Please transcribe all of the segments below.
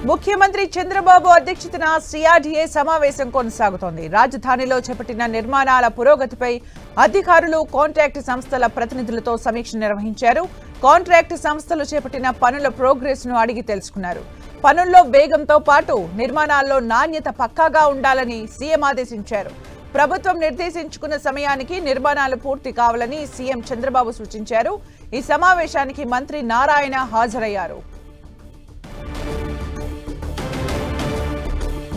ముఖ్యమంత్రి చంద్రబాబు అధ్యక్షతన సిఆర్డీఏ సమావేశం కొనసాగుతోంది. రాజధానిలో చేపట్టిన నిర్మాణాల పురోగతిపై అధికారులు కాంట్రాక్ట్ సంస్థల ప్రతినిధులతో సమీక్ష నిర్వహించారు. కాంట్రాక్ట్ సంస్థలు చేపట్టిన పనుల ప్రోగ్రెస్ ను అడిగి తెలుసుకున్నారు. పనుల్లో వేగంతో పాటు నిర్మాణాల్లో నాణ్యత పక్కాగా ఉండాలని సీఎం ఆదేశించారు. ప్రభుత్వం నిర్దేశించుకున్న సమయానికి నిర్మాణాలు పూర్తి కావాలని సీఎం చంద్రబాబు సూచించారు. ఈ సమావేశానికి మంత్రి నారాయణ హాజరయ్యారు.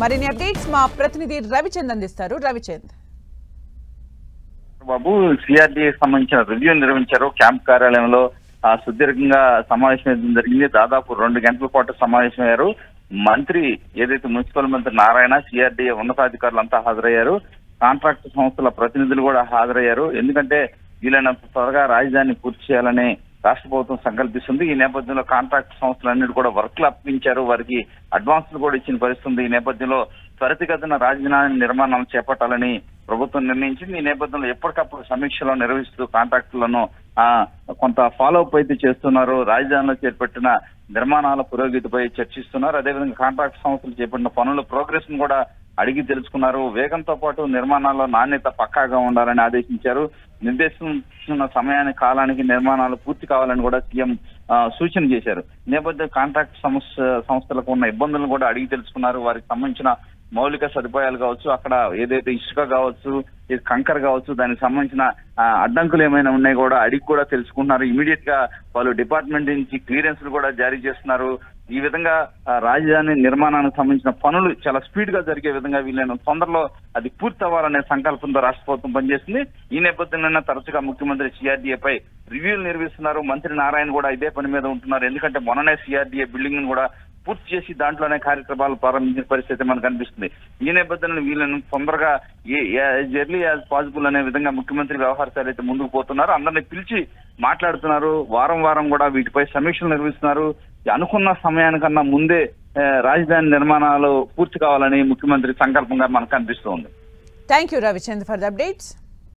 మరిన్ని అప్డేట్స్ మా ప్రతినిధి రవిచంద్ అందిస్తారు. రవిచంద్ బాబు సిఆర్డీఏ సంబంధించిన రివ్యూ నిర్వహించారు. క్యాంప్ కార్యాలయంలో సుదీర్ఘంగా సమావేశం జరిగింది. దాదాపు 2 గంటల పాటు సమావేశమయ్యారు. మంత్రి ఏదైతే మున్సిపల్ మంత్రి నారాయణ, సిఆర్డీఏ ఉన్నతాధికారులు అంతా హాజరయ్యారు. కాంట్రాక్ట్ సంస్థల ప్రతినిధులు కూడా హాజరయ్యారు. ఎందుకంటే వీలైనంత త్వరగా రాజధాని పూర్తి చేయాలని రాష్ట్ర ప్రభుత్వం సంకల్పిస్తుంది. ఈ నేపథ్యంలో కాంట్రాక్ట్ సంస్థలన్నిటి కూడా వర్క్లు అప్పించారు. వారికి అడ్వాన్స్లు కూడా ఇచ్చిన పరిస్థితుంది. ఈ నేపథ్యంలో త్వరితగతిన రాజధాని నిర్మాణం చేపట్టాలని ప్రభుత్వం నిర్ణయించింది. ఈ నేపథ్యంలో ఎప్పటికప్పుడు సమీక్షలో నిర్వహిస్తూ కాంట్రాక్టులను కొంత ఫాలో అప్ అయితే చేస్తున్నారు. రాజధానిలో చేపట్టిన నిర్మాణాల పురోగతిపై చర్చిస్తున్నారు. అదేవిధంగా కాంట్రాక్ట్ సంస్థలు చేపట్టిన పనుల ప్రోగ్రెస్ ను కూడా అడిగి తెలుసుకున్నారు. వేగంతో పాటు నిర్మాణాల్లో నాణ్యత పక్కాగా ఉండాలని ఆదేశించారు. నిర్దేశించిన సమయానికి కాలానికి నిర్మాణాలు పూర్తి కావాలని కూడా సీఎం సూచన చేశారు. నేపథ్యంలో కాంట్రాక్ట్ సంస్థలకు ఉన్న ఇబ్బందులను కూడా అడిగి తెలుసుకున్నారు. వారికి సంబంధించిన మౌలిక సదుపాయాలు కావచ్చు, అక్కడ ఏదైతే ఇసుక కావచ్చు, కంకర కావచ్చు, దానికి సంబంధించిన అడ్డంకులు ఏమైనా ఉన్నాయి కూడా అడిగి కూడా తెలుసుకుంటున్నారు. ఇమీడియట్ గా వాళ్ళు డిపార్ట్మెంట్ నుంచి క్లియరెన్స్లు కూడా జారీ చేస్తున్నారు. ఈ విధంగా రాజధాని నిర్మాణానికి సంబంధించిన పనులు చాలా స్పీడ్ గా జరిగే విధంగా వీళ్ళని తొందరలో అది పూర్తి అవ్వాలనే సంకల్పంతో రాష్ట్ర ప్రభుత్వం పనిచేస్తుంది. ఈ నేపథ్యంలో తరచుగా ముఖ్యమంత్రి సిఆర్డీఏపై రివ్యూలు నిర్వహిస్తున్నారు. మంత్రి నారాయణ కూడా ఇదే పని మీద ఉంటున్నారు. ఎందుకంటే మొన్ననే సిఆర్డీఏ బిల్డింగ్ ను కూడా పూర్తి చేసి దాంట్లోనే కార్యక్రమాలు ప్రారంభించిన పరిస్థితి మనకు కనిపిస్తుంది. ఈ నేపథ్యంలో వీళ్ళను తొందరగా ఎర్లీ యాజ్ పాసిబుల్ అనే విధంగా ముఖ్యమంత్రి వ్యవహార శైలి అయితే ముందుకు పోతున్నారు. అందరినీ పిలిచి మాట్లాడుతున్నారు. వారం వారం కూడా వీటిపై సమీక్షలు నిర్వహిస్తున్నారు. అనుకున్న సమయానికన్నా ముందే రాజధాని నిర్మాణాలు పూర్తి కావాలని ముఖ్యమంత్రి సంకల్పంగా మనకు కనిపిస్తోంది. Thank you Ravichand for the updates.